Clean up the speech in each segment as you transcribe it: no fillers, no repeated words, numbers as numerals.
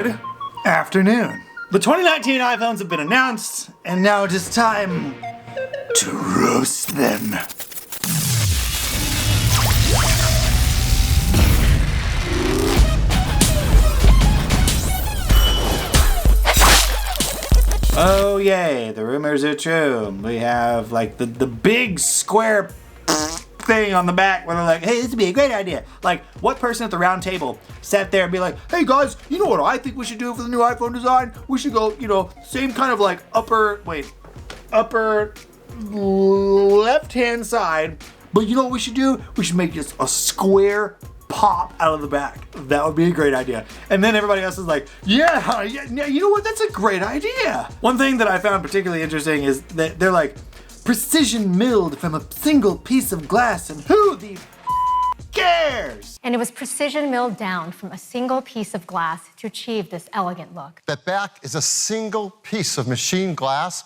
Good afternoon. The 2019 iPhones have been announced, and now it is time to roast them. Oh yay, the rumors are true. We have like the big square thing on the back where they're like, hey, this would be a great idea. Like, what person at the round table sat there and be like, hey guys, you know what I think we should do for the new iPhone design? We should go, same kind of like upper left-hand side, but you know what we should do? We should make just a square pop out of the back. That would be a great idea. And then everybody else is like, yeah, you know what? That's a great idea. One thing that I found particularly interesting is that they're like, precision milled from a single piece of glass, and who the cares? And it was precision milled down from a single piece of glass to achieve this elegant look. That back is a single piece of machined glass.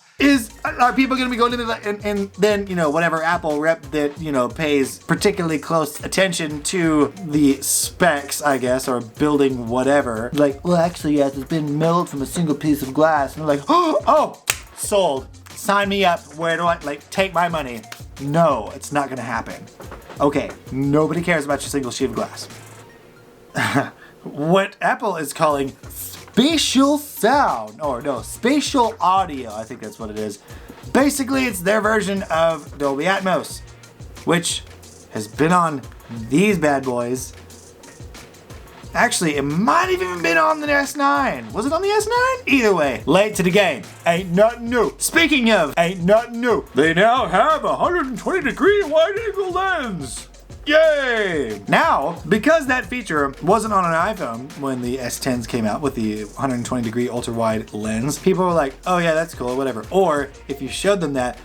Are people going to be going into that and then, whatever Apple rep that, pays particularly close attention to the specs, I guess, or building whatever. Like, well, actually, yes, it's been milled from a single piece of glass. And they're like, oh, sold. Sign me up. Where do I, take my money? No, it's not going to happen. Okay, nobody cares about your single sheet of glass. What Apple is calling spatial sound, or no, spatial audio, I think that's what it is. Basically, it's their version of Dolby Atmos, which has been on these bad boys. Actually, it might have even been on the S9. Was it on the S9? Either way, late to the game. Ain't nothing new. Speaking of ain't nothing new, they now have a 120-degree wide-angle lens. Yay! Now, because that feature wasn't on an iPhone when the S10s came out with the 120-degree ultra-wide lens, people were like, oh yeah, that's cool, whatever. Or if you showed them that,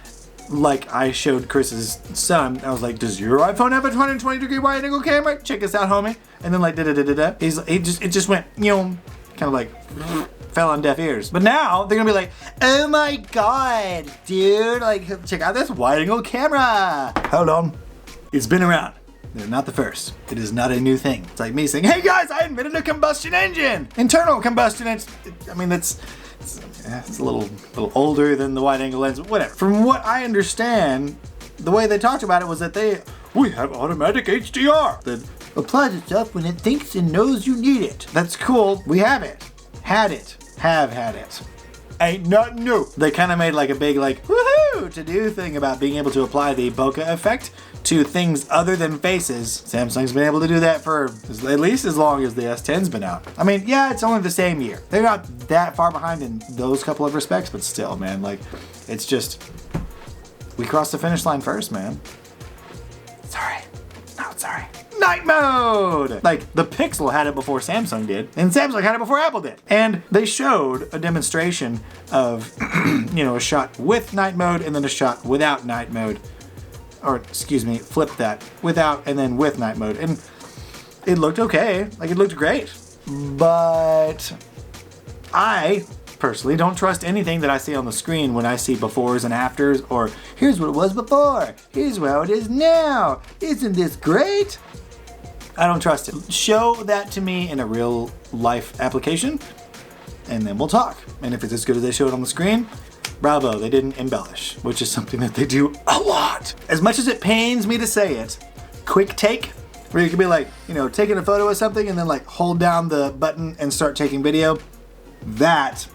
like I showed Chris's son, I was like, does your iPhone have a 120-degree wide-angle camera? Check this out, homie. And then like da-da-da-da-da. It just went, kind of like fell on deaf ears. But now they're gonna be like, oh my god, dude, like check out this wide-angle camera. Hold on. It's been around. They're not the first. It is not a new thing. It's like me saying, hey guys, I invented a combustion engine. Internal combustion engine. It's a little older than the wide-angle lens, whatever. From what I understand, the way they talked about it was that we have automatic HDR that applies itself when it thinks and knows you need it. That's cool. We have it. Had it. Have had it. Ain't nothing new. They kind of made like a big woohoo to-do thing about being able to apply the bokeh effect to things other than faces. Samsung's been able to do that for at least as long as the S10's been out. I mean, yeah, it's only the same year. They're not that far behind in those couple of respects, but still, man, it's just, we crossed the finish line first, man. Sorry. Night mode! Like, the Pixel had it before Samsung did, and Samsung had it before Apple did. And they showed a demonstration of, a shot with night mode and then a shot without night mode. Or, excuse me, flip that. Without and then with night mode. And it looked okay. Like, it looked great. But I personally don't trust anything that I see on the screen when I see befores and afters, or here's what it was before, here's how it is now. Isn't this great? I don't trust it. Show that to me in a real life application, and then we'll talk. And if it's as good as they showed on the screen, bravo, they didn't embellish, which is something that they do a lot. As much as it pains me to say it, quick take, where you can be like, taking a photo of something and then hold down the button and start taking video, that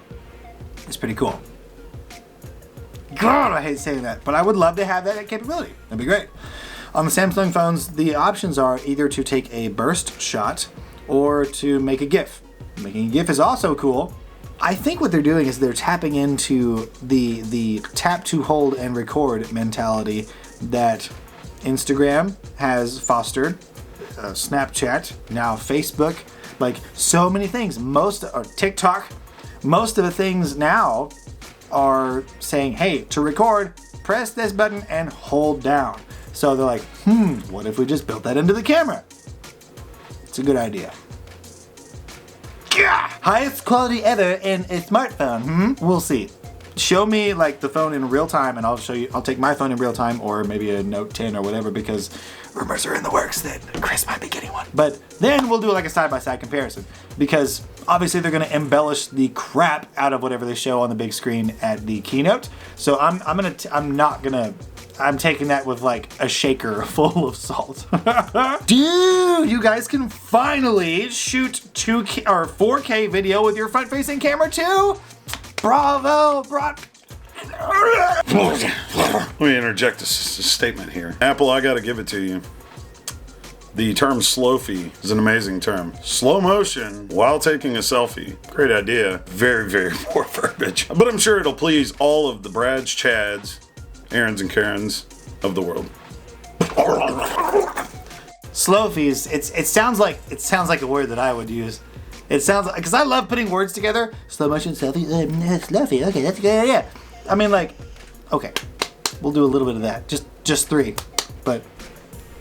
is pretty cool. God, I hate saying that, but I would love to have that capability. That'd be great. On the Samsung phones, the options are either to take a burst shot or to make a GIF. Making a GIF is also cool. I think what they're doing is they're tapping into the tap to hold and record mentality that Instagram has fostered, Snapchat, now Facebook, so many things. TikTok, most of the things now are saying, hey, to record, press this button and hold down. So they're like, what if we just built that into the camera? It's a good idea. Yeah! Highest quality ever in a smartphone, We'll see. Show me the phone in real time and I'll show you, I'll take my phone in real time or maybe a Note 10 or whatever, because rumors are in the works that Chris might be getting one. But then we'll do like a side-by-side comparison, because obviously they're gonna embellish the crap out of whatever they show on the big screen at the keynote. So I'm taking that with like a shaker full of salt. Dude, you guys can finally shoot 2K or 4K video with your front-facing camera too? Bravo, Let me interject a statement here. Apple, I gotta give it to you. The term slowfie is an amazing term. Slow motion while taking a selfie. Great idea. Very, very poor verbiage. But I'm sure it'll please all of the Brads, Chads, Aarons, and Karens of the world. Slowfies, it sounds like a word that I would use. It sounds like, because I love putting words together. Slow motion selfie, slowfie, okay, that's a good idea. I mean, like, okay, we'll do a little bit of that, just 3, but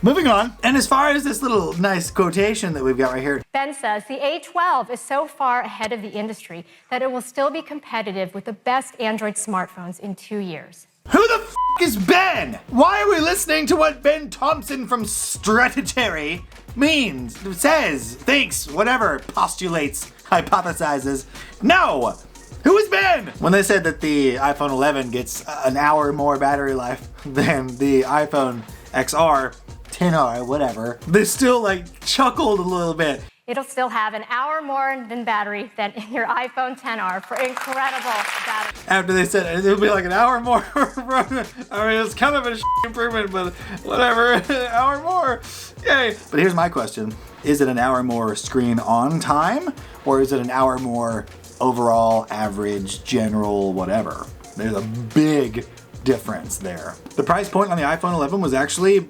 moving on. And as far as this little nice quotation that we've got right here. Ben says the A12 is so far ahead of the industry that it will still be competitive with the best Android smartphones in 2 years. Who the f is Ben? Why are we listening to what Ben Thompson from Strategy means, says, thinks, whatever, postulates, hypothesizes? No! Who is Ben? When they said that the iPhone 11 gets an hour more battery life than the iPhone XR, 10R, whatever, they still like chuckled a little bit. It'll still have an hour more than battery than in your iPhone 10R for incredible battery. After they said it'll be like an hour more. I mean, it's kind of a improvement, but whatever, an hour more, yay. But here's my question. Is it an hour more screen on time, or is it an hour more overall, average, general, whatever? There's a big difference there. The price point on the iPhone 11 was actually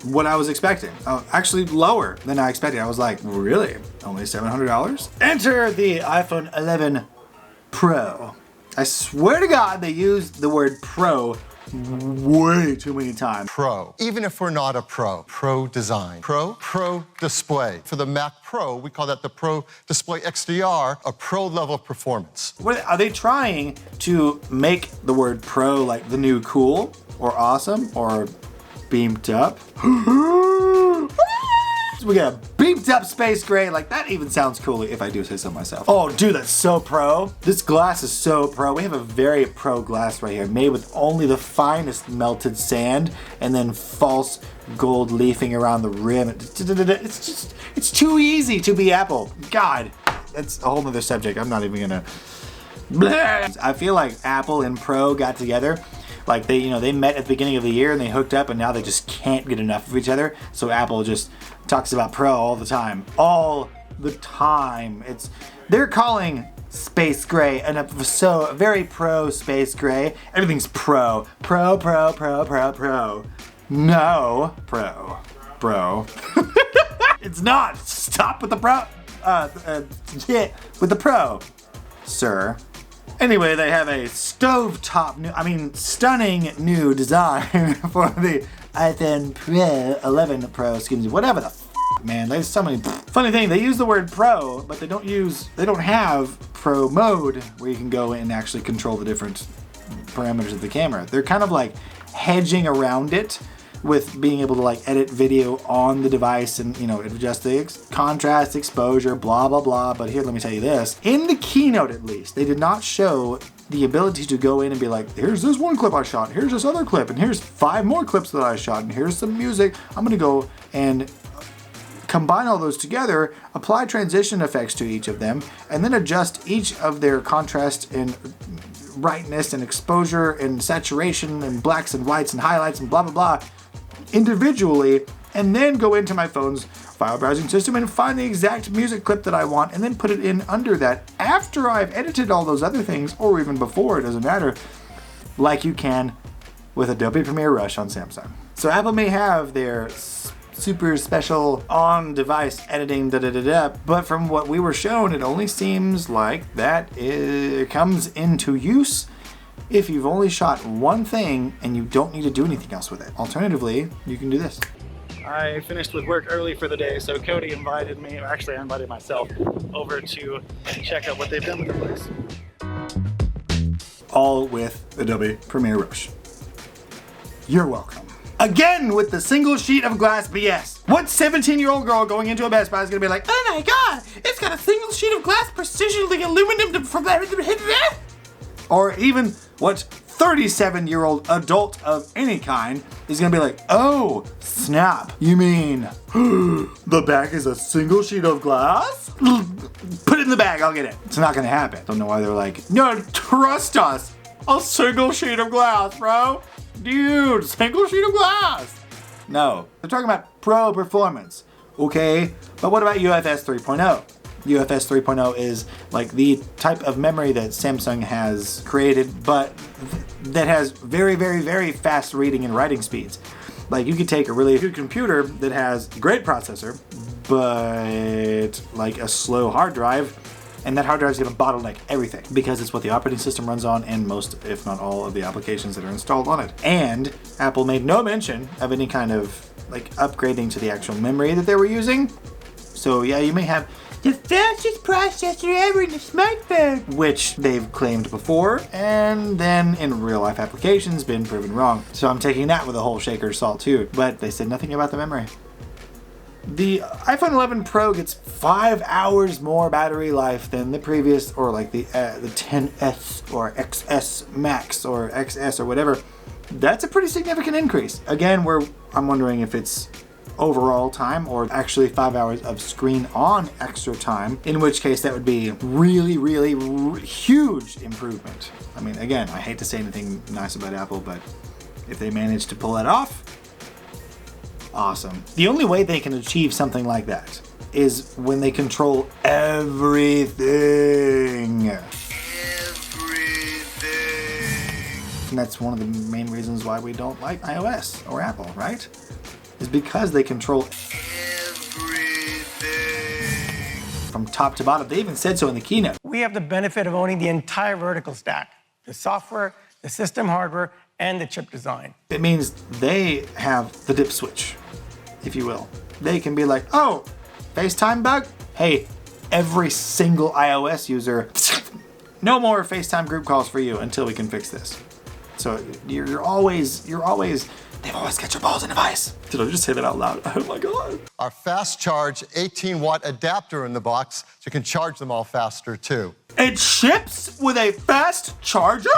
what I was expecting. Actually lower than I expected. I was like, really? Only $700? Enter the iPhone 11 Pro. I swear to God they used the word Pro way too many times. Pro. Even if we're not a pro. Pro design. Pro display. For the Mac Pro, we call that the Pro Display XDR, a pro level performance. Are they trying to make the word pro like the new cool or awesome or BeamtUp? We got a BeamtUp space gray. Like, that even sounds cool if I do say so myself. Oh, dude, that's so pro. This glass is so pro. We have a very pro glass right here, made with only the finest melted sand and then false gold leafing around the rim. It's too easy to be Apple. God, that's a whole nother subject. I'm not even gonna. Blah. I feel like Apple and Pro got together. Like they met at the beginning of the year and they hooked up, and now they just can't get enough of each other. So Apple just talks about Pro all the time. All the time. They're calling space gray and so very pro space gray. Everything's pro. Pro. No, bro. It's not. Stop with the pro. With the pro, sir. Anyway, they have a stunning new design for the iPhone Pro 11 Pro, excuse me, whatever the man. There's so many. Funny thing, they use the word pro, but they don't have pro mode where you can go in and actually control the different parameters of the camera. They're kind of like hedging around it with being able to like edit video on the device and, adjust the contrast, exposure, blah, blah, blah. But here, let me tell you this. In the keynote, at least, they did not show the ability to go in and be like, here's this one clip I shot, here's this other clip, and here's 5 more clips that I shot, and here's some music. I'm gonna go and combine all those together, apply transition effects to each of them, and then adjust each of their contrast and brightness and exposure and saturation and blacks and whites and highlights and blah, blah, blah, individually, and then go into my phone's file browsing system and find the exact music clip that I want and then put it in under that after I've edited all those other things, or even before, it doesn't matter, like you can with Adobe Premiere Rush on Samsung. So Apple may have their super special on-device editing, but from what we were shown, it only seems like that it comes into use if you've only shot one thing and you don't need to do anything else with it. Alternatively, you can do this. I finished with work early for the day, so Cody invited me, or actually I invited myself, over to check out what they've done with the place. All with Adobe Premiere Rush. You're welcome. Again with the single sheet of glass BS. What 17-year-old girl going into a Best Buy is gonna be like, oh my god, it's got a single sheet of glass precisionally aluminum from there. Or even what 37-year-old adult of any kind is gonna be like, oh, snap. You mean the back is a single sheet of glass? Put it in the bag, I'll get it. It's not gonna happen. Don't know why they're like, no, trust us. A single sheet of glass, bro. Dude, single sheet of glass. No, they're talking about pro performance, okay? But what about UFS 3.0? UFS 3.0 is like the type of memory that Samsung has created, but that has very, very, very fast reading and writing speeds. Like you could take a really good computer that has a great processor, but like a slow hard drive, and that hard drive is going to bottleneck everything because it's what the operating system runs on and most, if not all, of the applications that are installed on it. And Apple made no mention of any kind of like upgrading to the actual memory that they were using. So yeah, you may have the fastest processor ever in a smartphone, which they've claimed before, and then in real life applications been proven wrong. So I'm taking that with a whole shaker of salt too, but they said nothing about the memory. The iPhone 11 Pro gets 5 hours more battery life than the previous, or like the 10S or XS Max or XS or whatever. That's a pretty significant increase. Again, I'm wondering if it's overall time or actually 5 hours of screen on extra time, in which case that would be really, really huge improvement. I mean, again, I hate to say anything nice about Apple, but if they manage to pull that off, awesome. The only way they can achieve something like that is when they control everything. And that's one of the main reasons why we don't like iOS or Apple, right? Is because they control everything from top to bottom. They even said so in the keynote. We have the benefit of owning the entire vertical stack, the software, the system hardware, and the chip design. It means they have the dip switch, if you will. They can be like, oh, FaceTime bug? Hey, every single iOS user, no more FaceTime group calls for you until we can fix this. So you're always, they've always got your balls in a vice. Did I just say that out loud? Oh my God. Our fast charge 18-watt adapter in the box, so you can charge them all faster too. It ships with a fast charger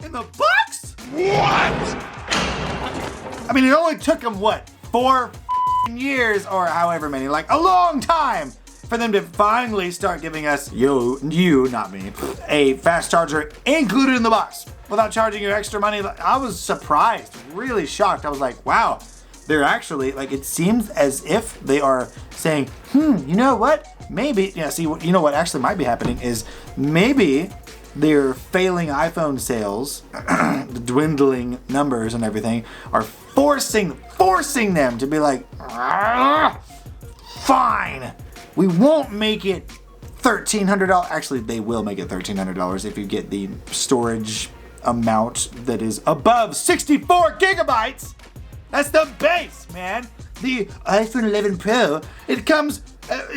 in the box? What? I mean, it only took them, what, 4 years or however many, like a long time for them to finally start giving us, you, not me, a fast charger included in the box without charging you extra money. I was surprised, really shocked. I was like, wow, they're actually, like, it seems as if they are saying, you know what, maybe, yeah, see, you know what actually might be happening is maybe their failing iPhone sales, the dwindling numbers and everything, are forcing them to be like, fine, we won't make it $1,300. Actually, they will make it $1,300 if you get the storage amount that is above 64 gigabytes. That's the base, man. The iPhone 11 Pro, it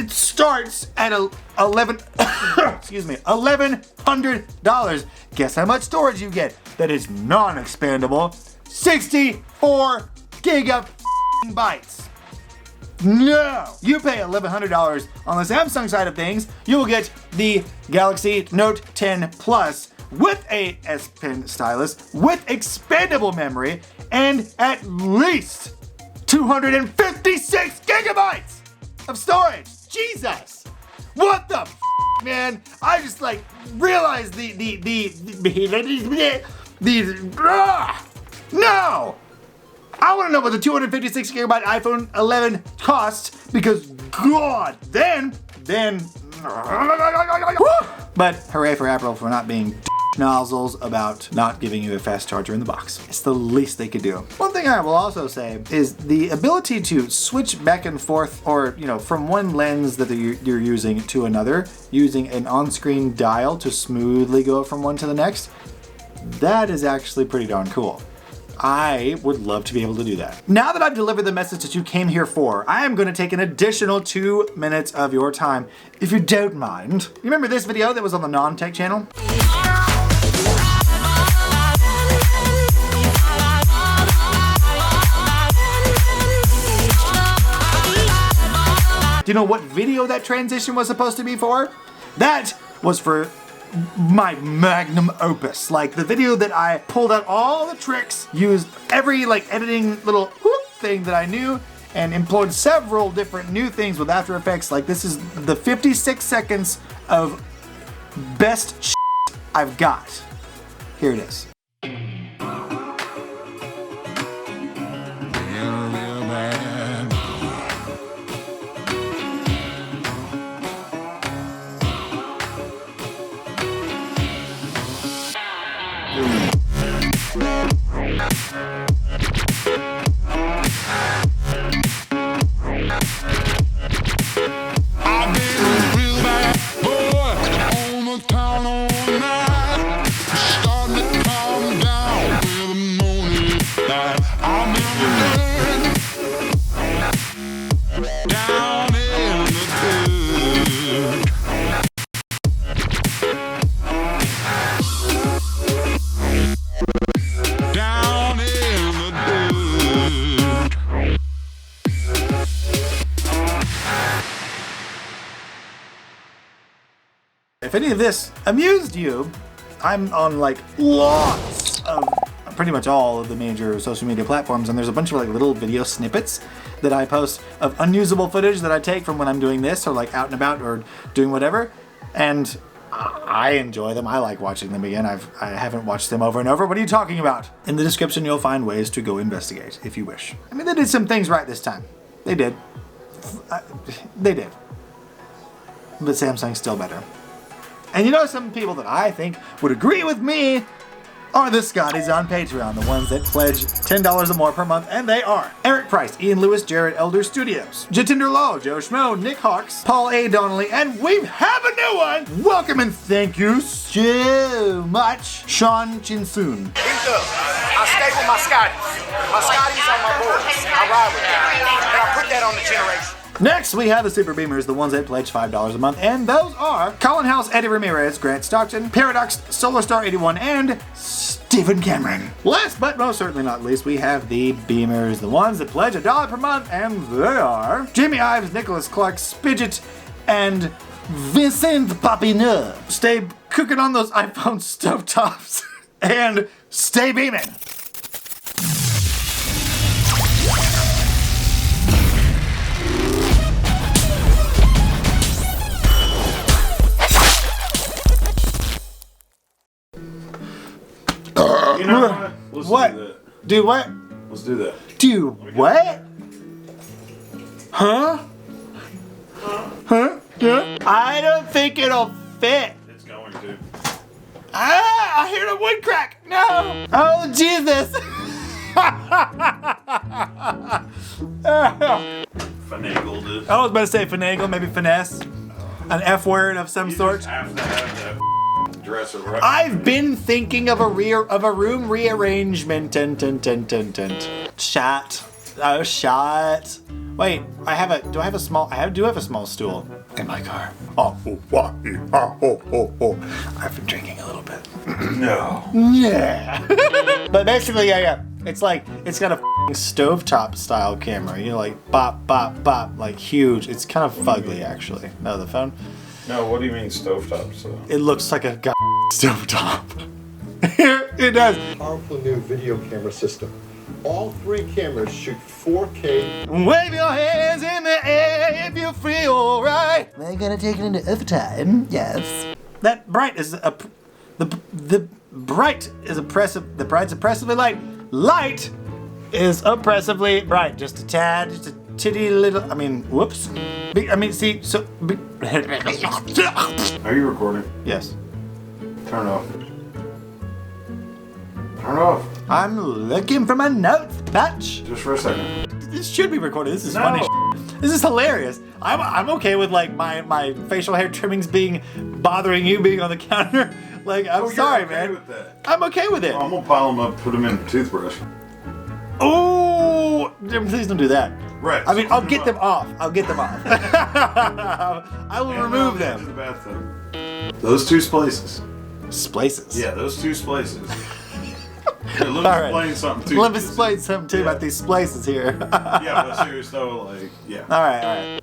starts at $1,100. Guess how much storage you get that is non-expandable? 64 gigabytes. No! You pay $1,100 on the Samsung side of things, you will get the Galaxy Note 10 Plus with a S Pen stylus, with expandable memory, and at least 256 gigabytes of storage. Jesus! What the man? I just like realized no! I want to know what the 256 gigabyte iPhone 11 costs because God, then. But hooray for Apple for not being nozzles about not giving you a fast charger in the box. It's the least they could do. One thing I will also say is the ability to switch back and forth, or from one lens that you're using to another, using an on-screen dial to smoothly go from one to the next. That is actually pretty darn cool. I would love to be able to do that. Now that I've delivered the message that you came here for, I am going to take an additional 2 minutes of your time, if you don't mind. You remember this video that was on the non-tech channel? Do you know what video that transition was supposed to be for? That was for my magnum opus. Like the video that I pulled out all the tricks, used every like editing little whoop thing that I knew, and employed several different new things with After Effects. Like this is the 56 seconds of best shit I've got. Here it is. If any of this amused you, I'm on like lots of pretty much all of the major social media platforms, and there's a bunch of like little video snippets that I post of unusable footage that I take from when I'm doing this or like out and about or doing whatever, and I enjoy them. I like watching them again. I haven't watched them over and over. What are you talking about? In the description you'll find ways to go investigate if you wish. I mean, they did some things right this time. They did. They did. But Samsung's still better. And you know, some people that I think would agree with me are the Scotties on Patreon, the ones that pledge $10 or more per month, and they are Eric Price, Ian Lewis, Jared Elder Studios, Jatinder Lal, Joe Schmo, Nick Hawks, Paul A. Donnelly, and we have a new one! Welcome and thank you so much, Sean Chinsoon. I stay with my Scotties. My Scotties are my boys. I ride with them. And I put that on the generation. Next, we have the Super Beamers, the ones that pledge $5 a month, and those are Colin House, Eddie Ramirez, Grant Stockton, Paradox, SolarStar81, and Stephen Cameron. Last but most certainly not least, we have the Beamers, the ones that pledge $1 per month, and they are Jamie Ives, Nicholas Clark, Spidget, and Vincent Papineau. Stay cooking on those iPhone stovetops, and stay beaming. You know what? What? Do what? Let's do that. Do what? Huh? Huh? Yeah? I don't think it'll fit. It's going to. Ah! I hear the wood crack. No! Oh Jesus! Finagled it. I was about to say finagle, maybe finesse, an F word of some sort. You have to have that dresser right. I've been thinking of a room rearrangement. Shot. Oh, shot. Wait, do I have a small stool in my car. I've been drinking a little bit. No. Yeah. But basically, yeah. It's got a stovetop style camera. You know, like bop, bop, bop, like huge. It's kind of fugly, actually. No, the phone. No, what do you mean stovetop? So It looks like a stovetop. It does. Powerful new video camera system. All three cameras shoot 4K. Wave your hands in the air if you feel alright. We're gonna take it into overtime. Yes. That bright is the bright is oppressive. The bright's oppressively light. Light is oppressively bright. Just a tad. Just a titty little. I mean, whoops. See. So. are you recording? Yes. Turn it off. Turn it off. I'm looking for my notes, batch. Just for a second. This should be recorded. This is funny. This is hilarious. I'm okay with like my facial hair trimmings bothering you being on the counter. Like I'm sorry, okay man. with that. I'm okay with it. I'm gonna pile them up, put them in a toothbrush. Oh, please don't do that. Right. I mean, so I'll get them off. I'll get them off. I will remove To the them. bathtub. Those two splices. Splices. Yeah, those two splices. Here, let me All right. explain something to you. Let me explain something too about these splices here. Yeah, but serious though, like, yeah. All right.